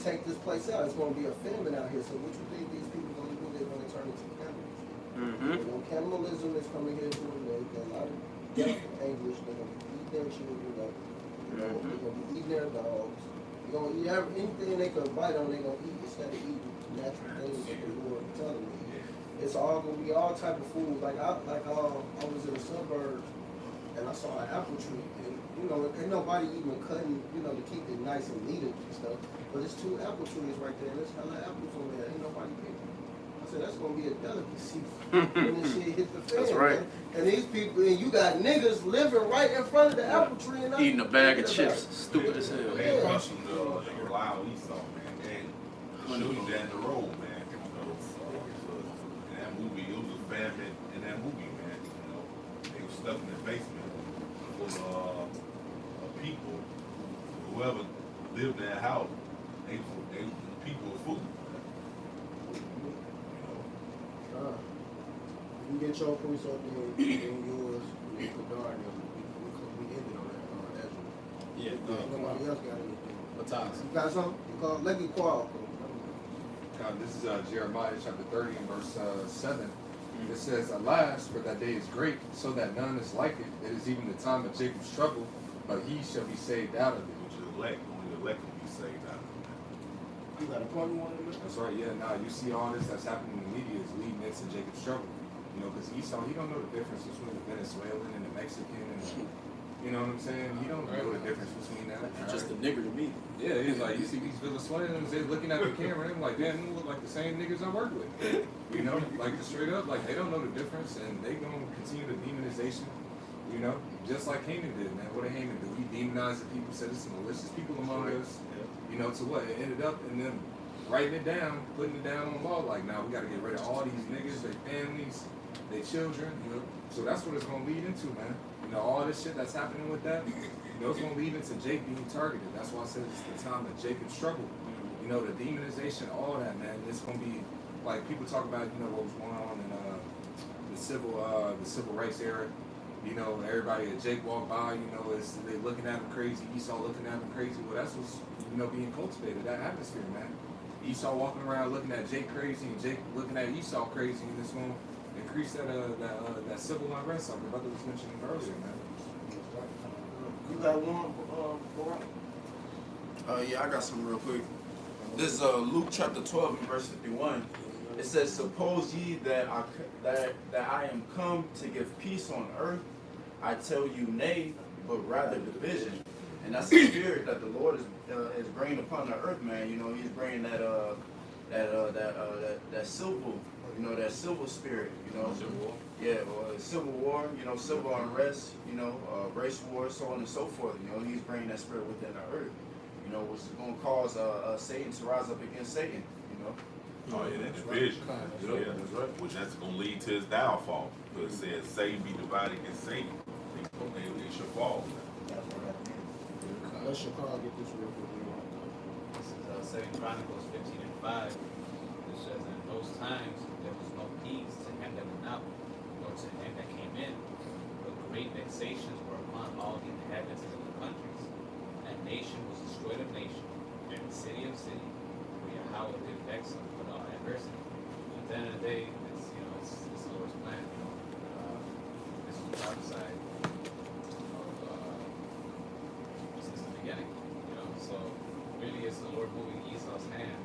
Speaker 2: take this place out. It's going to be a famine out here. So what you think these people going to do? They're going to turn into cannibals. You know, cannibalism is coming here to the Lord. There's a lot of death and anguish. They're going to be eating their children up. You know, they're going to be eating their dogs. They're going to eat anything they could bite on. They're going to eat instead of eating natural things that the Lord is telling me. It's all gonna be all type of food. Like I was in the suburbs and I saw an apple tree, and you know, ain't nobody even cutting, you know, to keep it nice and neat and stuff. But it's 2 apple trees right there, and there's hella apples on there. Ain't nobody picking. I said that's gonna be a delicacy when this shit hit the fan.
Speaker 10: That's right.
Speaker 2: Man. And these people, and you got niggas living right in front of the apple tree and
Speaker 10: Eating a bag of
Speaker 2: thinking about
Speaker 10: chips.
Speaker 2: it.
Speaker 10: Stupid as hell.
Speaker 4: They push you to rely on Esau, man. They show you down the road, man. In that movie, it was a famine in that movie, man. You know, they were stuck in the basement full of people. Whoever lived in that house, they people with food. You know.
Speaker 2: You get your police up there and yours, and you put Dar in there. We ended on that, Ezra.
Speaker 1: Yeah,
Speaker 2: Nobody else got anything.
Speaker 1: Matthias.
Speaker 2: You got something? You call, let me call.
Speaker 7: God, this is Jeremiah chapter 30 and verse 7. It says, alas, for that day is great, so that none is like it. It is even the time of Jacob's trouble, but he shall be saved out of it.
Speaker 4: Which is elect, only the elect will be saved out of it.
Speaker 2: You got a point you want to make?
Speaker 7: That's right, yeah. Now you see all this that's happening in the media is leading into Jacob's trouble. You know, because Esau, he don't know the difference between the Venezuelan and the Mexican and the, you know what I'm saying? He don't know the difference between that.
Speaker 10: Just a nigger to me.
Speaker 7: Yeah, he's like, you see these Venezuelans, they're looking at the camera and I'm like, damn, they look like the same niggas I work with. You know, like straight up, like they don't know the difference and they gonna continue the demonization, you know, just like Haman did, man. What did Haman do? He demonized the people, said it's some malicious people among us, you know, to what? It ended up in them writing it down, putting it down on law, like, now we gotta get rid of all these niggas, their families, their children, you know. So that's what it's gonna lead into, man. You know, all this shit that's happening with that, you know, it's gonna lead into Jake being targeted. That's why I said it's the time that Jacob's struggle. You know, the demonization, all that, man. It's gonna be like people talk about, you know, what was going on in the civil rights era. You know, everybody that Jake walked by, you know, they looking at him crazy. Esau looking at him crazy. Well, that's what's, you know, being cultivated, that atmosphere, man. Esau walking around looking at Jake crazy and Jake looking at Esau crazy, and it's gonna increase that civil unrest like the brother was mentioning earlier, man.
Speaker 2: You got one,
Speaker 10: Yeah, I got some real quick. This is Luke chapter 12 and verse 51. It says, suppose ye that I am come to give peace on earth, I tell you nay, but rather division. And that's the spirit that the Lord is bringing upon the earth, man. You know, he's bringing that civil, you know, that civil spirit, you know.
Speaker 5: Civil war.
Speaker 10: Yeah, or civil war, you know, civil unrest, you know, race war, so on and so forth. You know, he's bringing that spirit within the earth, you know, which is going to cause Satan to rise up against Satan, you know.
Speaker 4: Oh yeah, that division. Yeah, that's right. Which that's gonna lead to his downfall. Because it says Satan be divided against Satan. They should fall.
Speaker 2: Let's Chicago get this real quick.
Speaker 5: This is 2 Chronicles 15 and 5. It says, in those times there was no peace to him that went out, nor to him that came in. But great vexations were upon all the inhabitants of the countries. And nation was destroyed of nation, and city of city, where Yahweh did vex them with all adversity. At the end of the day, it's, you know, it's the Lord's plan. You know, this was prophesied since the beginning. You know, so really it's the Lord moving Esau's hand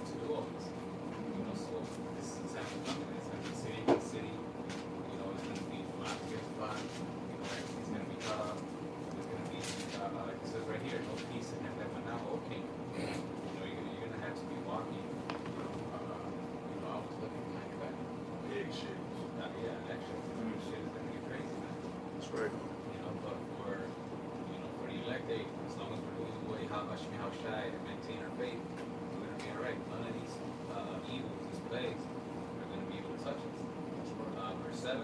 Speaker 5: to do all this. You know, so this is happening. It's happening city against city. You know, it's going to be block against block. You know, it's going to be there's going to be like it says right here, no peace in him that went out. Okay, you know, you're going to have to be walking. You know, always looking behind your back.
Speaker 4: Big shit.
Speaker 5: Yeah, actually, shit is going to get crazy, man.
Speaker 10: That's right.
Speaker 5: You know, but for the elect, as long as we're doing the way how shy and maintain our faith, we're gonna be alright. None of these evils, these plagues, are gonna be able to touch us. Verse 7,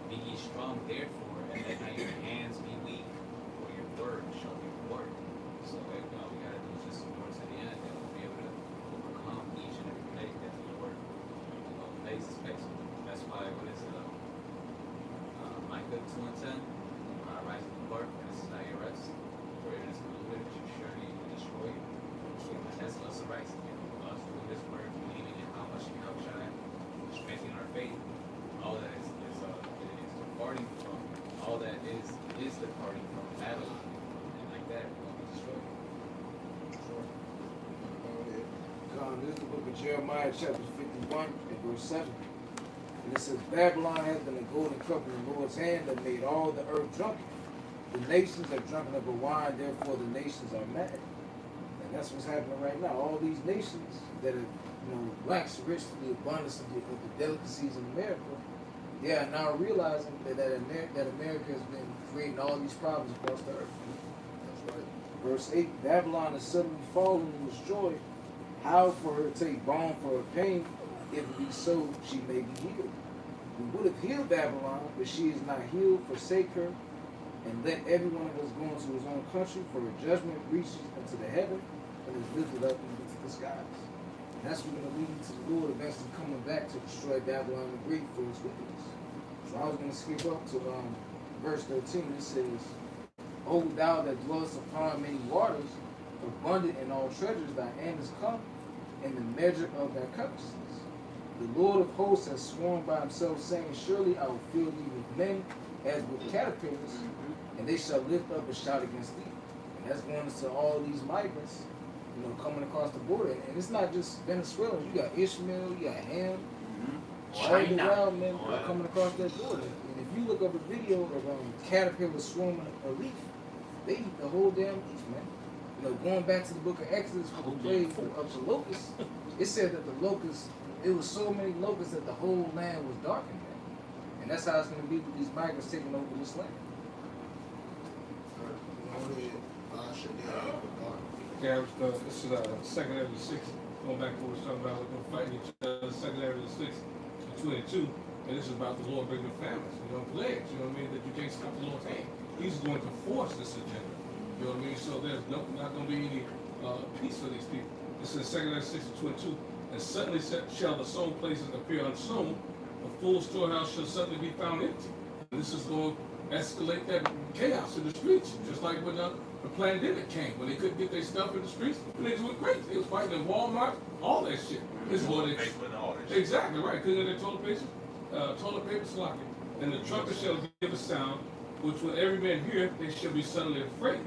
Speaker 5: be ye strong therefore, and let not your hands be weak, for your word shall be rewarded. So we gotta do just more to the end, and we'll be able to overcome each and is departing from Babylon, and like that, we're going to be destroyed.
Speaker 11: This is the book of Jeremiah, chapter 51, and verse 7. And it says, Babylon has been a golden cup in the Lord's hand that made all the earth drunken. The nations are drunken of her wine, therefore the nations are mad. And that's what's happening right now. All these nations that are, wax rich to the abundance of the delicacies in America, they are now realizing that America has been creating all these problems across the earth. That's right. Verse 8, Babylon is suddenly fallen and destroyed. How for her to take balm for her pain, if it be so, she may be healed. We would have healed Babylon, but she is not healed. Forsake her, and let every one of us go into his own country, for her judgment reaches into the heaven and is lifted up into the skies. And that's what's going to lead to the Lord eventually coming back to destroy Babylon the Great for its wickedness. So I was going to skip up to verse 13. It says, O thou that dwellest upon many waters, abundant in all treasures, thy end is come, and the measure of thy covetousness. The Lord of hosts has sworn by himself, saying, Surely I will fill thee with men as with caterpillars, and they shall lift up a shout against thee. And that's going into all these migrants, coming across the border. And it's not just Venezuelans. You got Ishmael, you got Ham, all the wild men are coming across that border. And if you look up a video of caterpillars swarming a leaf, they eat the whole damn leaf, man. Going back to the book of Exodus with the plague of the locusts, it said that the locusts, it was so many locusts that the whole land was darkened, man. And that's how it's going to be with these migrants taking over this land.
Speaker 1: Yeah, this is second Ezra 6, going back to what we're talking about with them fighting each other, second Ezra 6 and 22, and this is about the Lord bringing famines, plagues, that you can't stop the Lord's hand. He's going to force this agenda, so there's not going to be any peace for these people. This is second Ezra 6 and 22, and suddenly shall the sown places appear unsown, a full storehouse shall suddenly be found empty. And this is going to escalate that chaos in the streets, just like when the pandemic came, when they couldn't get their stuff in the streets, and they went crazy. They was fighting in Walmart, all that shit. This is what it is. Exactly right. Couldn't get their toilet paper slocking. And the trumpet shall give a sound, which when every man hear, they shall be suddenly afraid.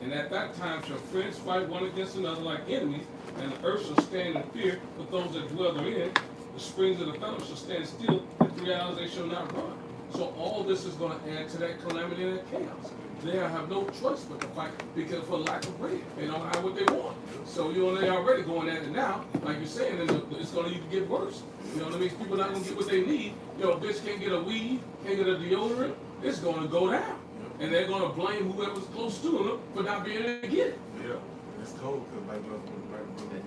Speaker 1: And at that time shall friends fight one against another like enemies, and the earth shall stand in fear for those that dwell therein. The springs of the fountain shall stand still, and 3 hours they shall not run. So all this is going to add to that calamity and that chaos. They have no choice but to fight because for lack of bread, they don't have what they want. So they already going at it now, like you're saying, and it's going to even get worse. People not going to get what they need. A bitch can't get a weed, can't get a deodorant. It's going to go down, and they're going to blame whoever's close to them for not being able to get it.
Speaker 8: Yeah, it's cold because like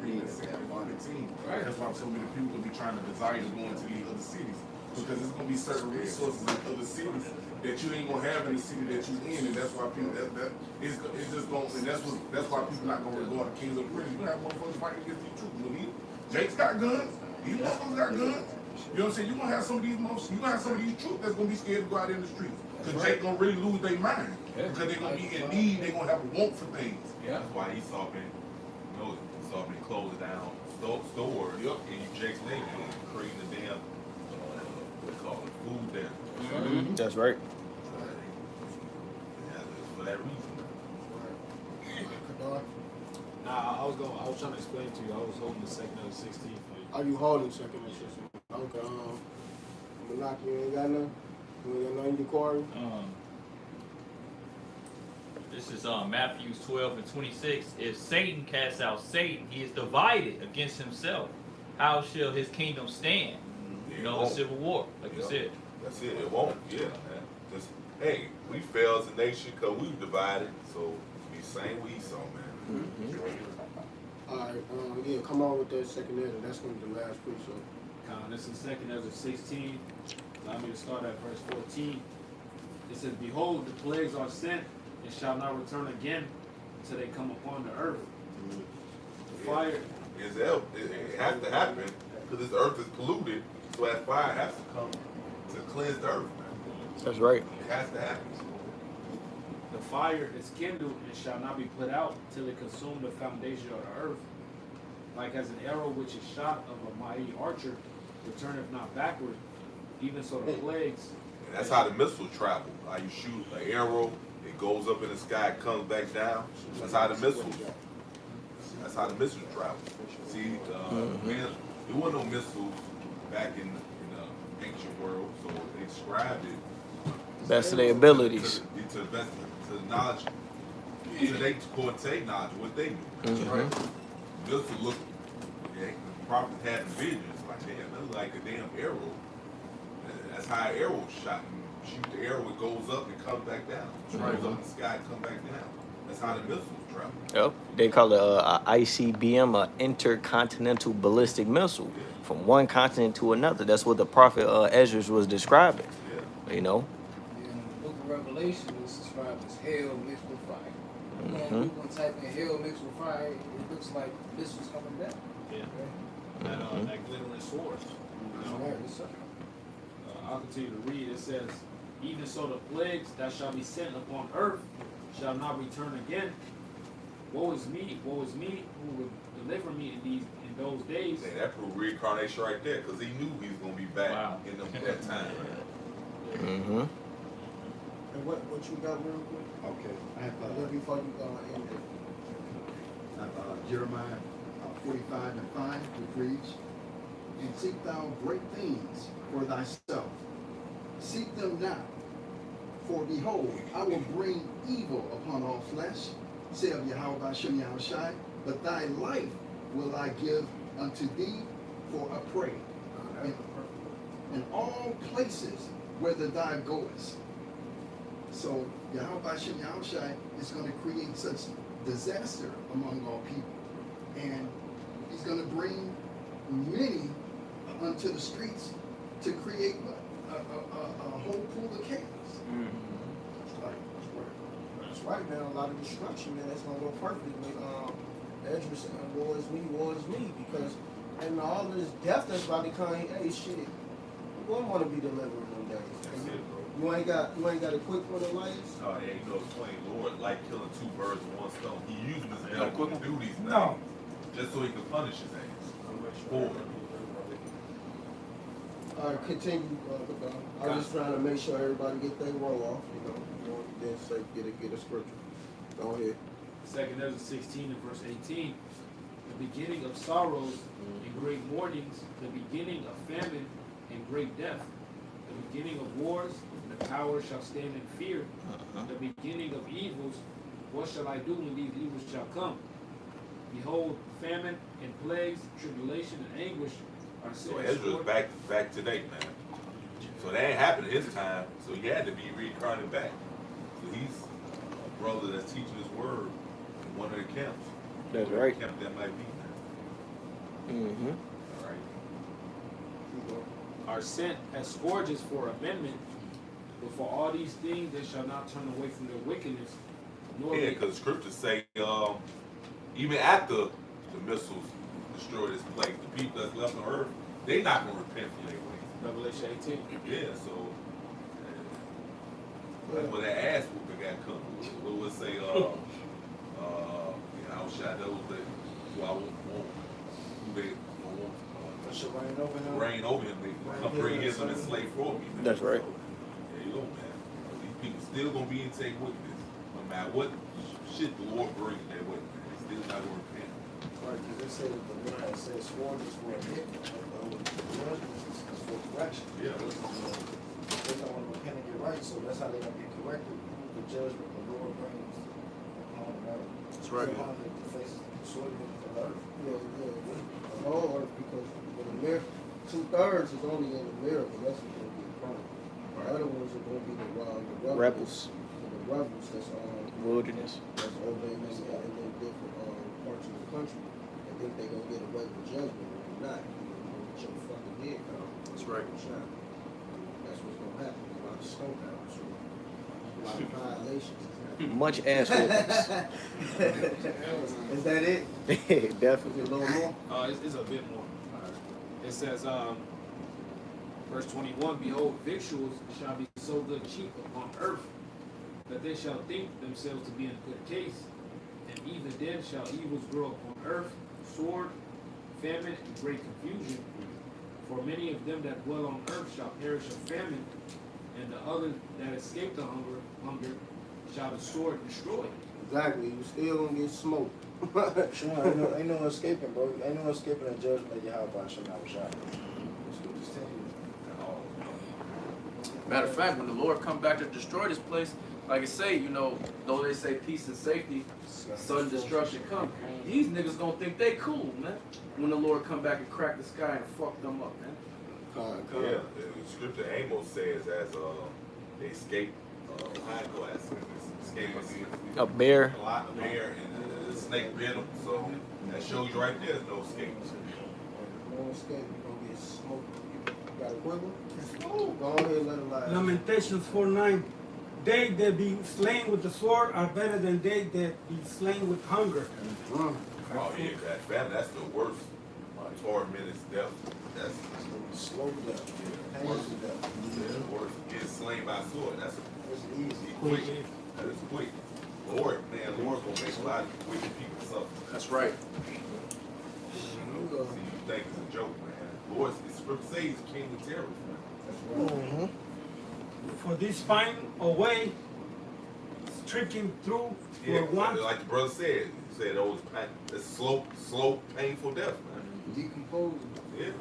Speaker 8: reading the 16, right? That's why so many people will be trying to desire to go into these other cities. Because there's gonna be certain resources in other cities that you ain't gonna have in the city that you in, and that's why people it's just going, and that's why people not gonna go to Kings of the Prison. You have motherfuckers fighting against these troops. Jake's got guns. These motherfuckers got guns. You know what I'm saying? You gonna have some of these troops that's gonna be scared to go out in the streets because Jake gonna really lose their mind because they're gonna be in need. They're gonna have a want for things.
Speaker 4: Yeah, that's why Esau been closing down stores in Jake's name and creating a damn food there.
Speaker 6: Mm-hmm. That's right.
Speaker 4: Yeah, for that reason.
Speaker 1: Nah, I was trying to explain to you. I was holding the second of the 16 for you.
Speaker 2: Are you holding second and 16? Okay, Malak, you ain't got none? You ain't got none in your quarry?
Speaker 12: This is Matthew 12 and 26. If Satan casts out Satan, he is divided against himself. How shall his kingdom stand? The civil war, like you said.
Speaker 4: That's it. It won't. Yeah, man. Just we fell as a nation because we were divided. So be same we Esau, man.
Speaker 2: Mm-hmm. All right. Come on with that second Ezra. That's going to be the last precept.
Speaker 1: This is second Ezra 16. Allow me to start at verse 14. It says, "Behold, the plagues are sent, and shall not return again until they come upon the earth. The fire."
Speaker 4: It has to happen because this earth is polluted. So that fire has to come to cleanse the earth, man.
Speaker 6: That's right.
Speaker 4: It has to happen.
Speaker 1: The fire is kindled and shall not be put out till it consume the foundation of the earth. Like as an arrow which is shot of a mighty archer, returneth not backward, even so the plagues
Speaker 4: And that's how the missiles travel. How you shoot an arrow, it goes up in the sky, it comes back down. That's how the missiles. That's how the missiles travel. See, man, there wasn't no missiles back in the ancient world, so they described it.
Speaker 6: Best of their abilities.
Speaker 4: To the best, to the knowledge, to they core knowledge, what they knew.
Speaker 6: Mhm.
Speaker 4: Just to look, yeah, the prophet had the visions, like, damn, that look like a damn arrow. That's how an arrow shot. You shoot the arrow, it goes up and comes back down. It goes up in the sky and comes back down. That's how the missiles travel.
Speaker 6: Yep. They call it a ICBM, a intercontinental ballistic missile, from one continent to another. That's what the prophet Ezra was describing.
Speaker 4: Yeah.
Speaker 6: You know.
Speaker 2: In the book of Revelation, it's described as hell mixed with fire.
Speaker 6: Mhm.
Speaker 2: You can type in hell mixed with fire, it looks like missiles coming down.
Speaker 1: Yeah. That glittering sword.
Speaker 2: That's right, yes, sir.
Speaker 1: I'll continue to read. It says, even so the plagues that shall be sent upon earth shall not return again. Woe is me, who will deliver me in those days.
Speaker 4: Hey, that proved reincarnation right there, because he knew he was gonna be back in that time.
Speaker 6: Mm-hmm.
Speaker 2: And what you got real quick?
Speaker 13: Okay, I have
Speaker 2: Before you end it.
Speaker 13: Jeremiah 45:5, which reads, "And seek thou great things for thyself. Seek them now. For behold, I will bring evil upon all flesh, saith Yahweh Bashem Yahushai, but thy life will I give unto thee for a prey in all places whither thou goest." So Yahweh Bashem Yahushai is going to create such disaster among all people. And he's going to bring many unto the streets to create a whole pool of chaos.
Speaker 2: That's right, man. A lot of destruction, man. That's gonna go perfectly with Ezra saying, "War is me," because and all this death that's about to come. Hey, shit, we don't want to be delivered one day.
Speaker 4: That's it, bro.
Speaker 2: You ain't got a quick one of lights.
Speaker 4: Oh, yeah, you know, it's funny. Lord, like killing two birds with one stone. He used his devil to do these things,
Speaker 2: No.
Speaker 4: just so he could punish his ass. For it.
Speaker 2: All right, continue. I was just trying to make sure everybody get their roll off. Then say get a scripture. Go ahead.
Speaker 1: 2 Ezra 16 and verse 18. The beginning of sorrows and great mournings, the beginning of famine and great death, the beginning of wars, the power shall stand in fear, the beginning of evils, what shall I do when these evils shall come? Behold, famine and plagues, tribulation and anguish are set.
Speaker 4: So Ezra's back today, man. So that ain't happened in his time, so he had to be reincarnated back. So he's a brother that's teaching his word in one of the camps.
Speaker 6: That's
Speaker 4: Whatever
Speaker 6: right.
Speaker 4: camp that might be, man.
Speaker 6: Mm-hmm.
Speaker 4: All right.
Speaker 1: Are sent as scourges for amendment, but for all these things they shall not turn away from their wickedness, nor
Speaker 4: Yeah,
Speaker 1: make
Speaker 4: because the scriptures say, even after the missiles destroy this place, the people that's left on earth, they not going to repent from their ways.
Speaker 1: Revelation 18.
Speaker 4: Yeah, so that's where that ass whooping got come. What would say, you know, I was shot those that who I won't who they won't
Speaker 2: Shall reign over him.
Speaker 4: reign over him. They come bring his and slave for me. Man.
Speaker 6: That's right.
Speaker 4: So, there you go, man. These people still gonna be in take wickedness, no matter what shit the Lord brings their way. They still not gonna repent.
Speaker 2: Right, because it says the Lord has said scourges for amendment, but judgments is for correction.
Speaker 4: Yeah.
Speaker 2: They don't want to repent and get right, so that's how they're gonna get corrected. The judgment the Lord brings upon the earth.
Speaker 3: That's right.
Speaker 2: So how the faces sort of the earth. The whole earth, because the 2/3 is only in America. That's what's gonna be a problem. The other ones are gonna be the
Speaker 6: Rebels.
Speaker 2: The rebels that's
Speaker 6: Wilderness.
Speaker 2: that's over in different parts of the country. And think they're gonna get away with judgment, and they're not. You're gonna get your fucking head cut off.
Speaker 3: That's right.
Speaker 2: That's what's gonna happen. A lot of smoke out, so a lot of violations is happening.
Speaker 6: Much ass whoopings.
Speaker 2: Is that it?
Speaker 6: Definitely.
Speaker 2: A little more?
Speaker 1: It's a bit more. It says, verse 21, behold, victuals shall be so good cheap upon earth, that they shall think themselves to be in good case, and even then shall evils grow upon earth, sword, famine, and great confusion. For many of them that dwell on earth shall perish of famine, and the other that escaped the hunger shall the sword destroy.
Speaker 2: Exactly. You still gonna get smoked.
Speaker 11: Sure, ain't no escaping, bro. Ain't no escaping the judgment of Yahweh Hashem Yahushua. That's what he's telling you.
Speaker 3: Matter of fact, when the Lord come back to destroy this place, like I say, you know, though they say peace and safety, sudden destruction come. These niggas gonna think they cool, man. When the Lord come back and crack the sky and fuck them up, man.
Speaker 4: Yeah, the scripture Amos says as they escape
Speaker 6: A bear.
Speaker 4: a bear and a snake bit them. So that shows you right there, there's no escape.
Speaker 2: No escape. You're gonna get smoked. You got a quiver? Go ahead and let it lie.
Speaker 14: Lamentations 4:9. They that be slain with the sword are better than they that be slain with hunger.
Speaker 4: Oh yeah, that's the worst torment is death. That's
Speaker 2: slow death.
Speaker 4: Worse than death. Yeah, worse. Getting slain by sword. That's
Speaker 2: easy.
Speaker 4: Quick. That is quick. Lord gonna make a lot of wicked people suffer.
Speaker 3: That's right.
Speaker 4: See, you think it's a joke, man. Lord, the scripture says he's king of terror. That's right.
Speaker 14: For this fine away, stricken through for one.
Speaker 4: Like the brother said, he said, oh, it's slow, painful death, man.
Speaker 2: Decomposing.
Speaker 4: Yeah.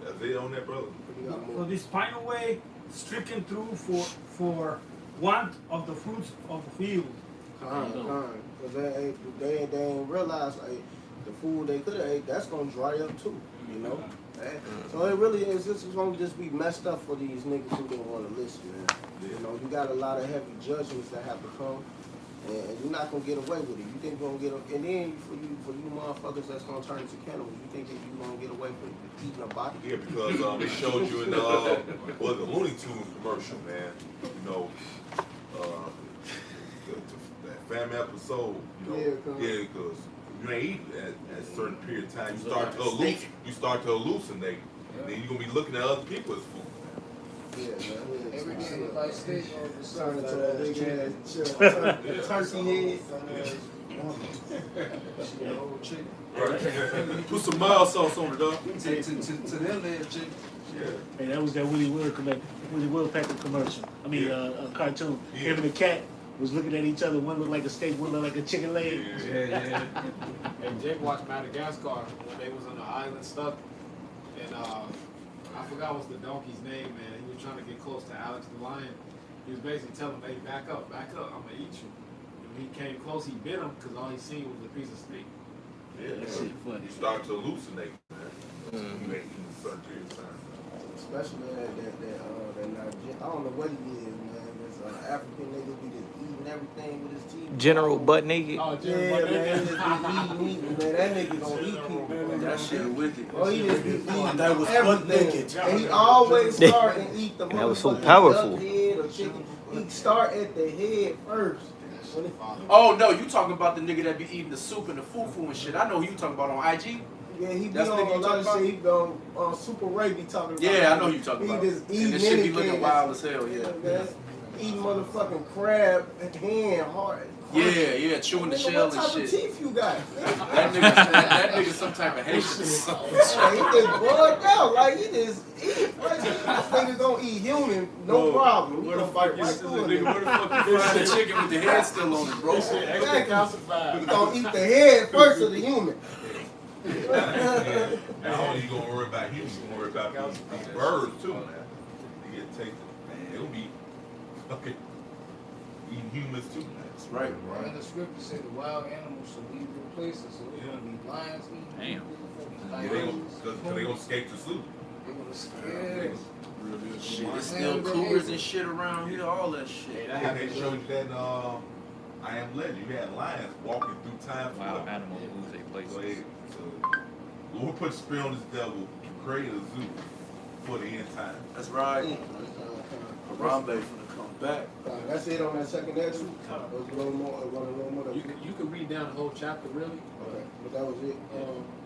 Speaker 4: That's it on that, brother.
Speaker 14: For this fine away, stricken through for want of the fruits of the field.
Speaker 2: Because they ain't realized like the food they could have ate, that's gonna dry up too, you know. So it really is. This is gonna just be messed up for these niggas who don't want to listen, man. You know, you got a lot of heavy judgments that have to come, and you're not gonna get away with it. You think you're gonna get, and then for you motherfuckers that's gonna turn into cannibals, you think that you gonna get away with eating a body?
Speaker 4: Yeah, because they showed you in the Looney Tunes commercial, man. You know, that family episode. You know, because you ain't eating at a certain period of time. You start to hallucinate, and then you're gonna be looking at other people as food.
Speaker 2: Yeah, man.
Speaker 11: Every day look like steak on the
Speaker 2: Turn into a big ass turkey head.
Speaker 8: Put some mild sauce on it, dog.
Speaker 11: To them, they chicken.
Speaker 9: Hey, that was that Willie Woodpecker commercial. I mean, cartoon. Him and the cat was looking at each other. One looked like a steak, one looked like a chicken leg.
Speaker 1: Yeah. And Jake watched Madagascar when they was on the island stuck, and I forgot what's the donkey's name, man. He was trying to get close to Alex the lion. He was basically telling him, "Hey, back up, I'm gonna eat you." And when he came close, he bit him because all he seen was a piece of steak.
Speaker 4: Yeah,
Speaker 9: that shit funny.
Speaker 4: You start to hallucinate, man. You ain't eating a certain period of time.
Speaker 2: Especially that Nigerian, I don't know what he is, man. This African nigga be just eating everything with his teeth.
Speaker 6: General butt naked.
Speaker 1: Oh,
Speaker 2: Yeah, man, just be eating, man. That nigga don't eat people, man.
Speaker 3: That shit wicked.
Speaker 2: Oh, he just be eating
Speaker 11: That was
Speaker 2: everything. And he always start and eat the
Speaker 6: That was so
Speaker 2: motherfucking
Speaker 6: powerful.
Speaker 2: duck head or chicken. He start at the head first.
Speaker 3: Oh no, you talking about the nigga that be eating the soup and the fufu and shit. I know who you talking about on IG.
Speaker 2: Yeah, he be
Speaker 3: That's
Speaker 2: on
Speaker 3: nigga
Speaker 2: a
Speaker 3: you
Speaker 2: lot of
Speaker 3: talking
Speaker 2: shit. He be on Super Ray be talking about.
Speaker 3: Yeah, I know who you talking about.
Speaker 2: He just eating
Speaker 3: And this shit be
Speaker 2: anything.
Speaker 3: looking wild as hell, yeah.
Speaker 2: Man. Eating motherfucking crab hand hard.
Speaker 3: Yeah, chewing the
Speaker 2: Nigga,
Speaker 3: shell
Speaker 2: what
Speaker 3: and
Speaker 2: type
Speaker 3: shit.
Speaker 2: of teeth you got?
Speaker 3: That nigga some type of Haitian.
Speaker 2: He just bugged out. Like he just eat. Like, this nigga gonna eat human, no problem.
Speaker 8: Where the
Speaker 2: Gonna
Speaker 8: fuck
Speaker 2: fight
Speaker 8: you
Speaker 2: right
Speaker 8: still
Speaker 2: through
Speaker 8: nigga?
Speaker 2: it.
Speaker 8: Where the fuck
Speaker 3: You fried the chicken with the head still on it, bro.
Speaker 2: Exactly. He gonna eat the head first of the human.
Speaker 4: Now only you gonna worry about humans, you gonna worry about these birds too, man. They get tasted, man. They'll be fucking eating humans too, man.
Speaker 3: That's right.
Speaker 11: And the scripture said the wild animals shall leave their places. So they're gonna be lions eating.
Speaker 12: Damn.
Speaker 4: Yeah, they gonna escape to sleep.
Speaker 11: They're gonna scare.
Speaker 3: Shit, there's still cougars and shit around here, all that shit.
Speaker 4: And they showed you that I Am Legend. You had lions walking through time.
Speaker 12: Wild animals lose their places.
Speaker 4: So Lord put the spirit on this devil to create a zoo for the end time.
Speaker 3: That's right. Harambe finna come back.
Speaker 2: That's it on that second entry. There's a little more.
Speaker 1: You can read down the whole chapter, really.
Speaker 2: Okay, but that was it.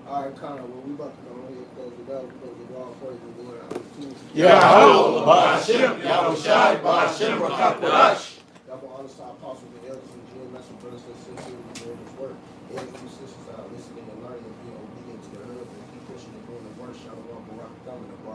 Speaker 2: All right, Connor. Well, we about to go ahead and close it out because the wall praise the Lord out of the
Speaker 6: Yahweh, Ba'ashem, Yahushai, Ba'ashem, Rakakodash.
Speaker 2: Double honor to our apostles and elders and GMS and brothers and sisters who doing this work. And you sisters are listening and learning and being obedient to the husband. Keep pushing and doing the work. Shalom, Barak Thumb, and the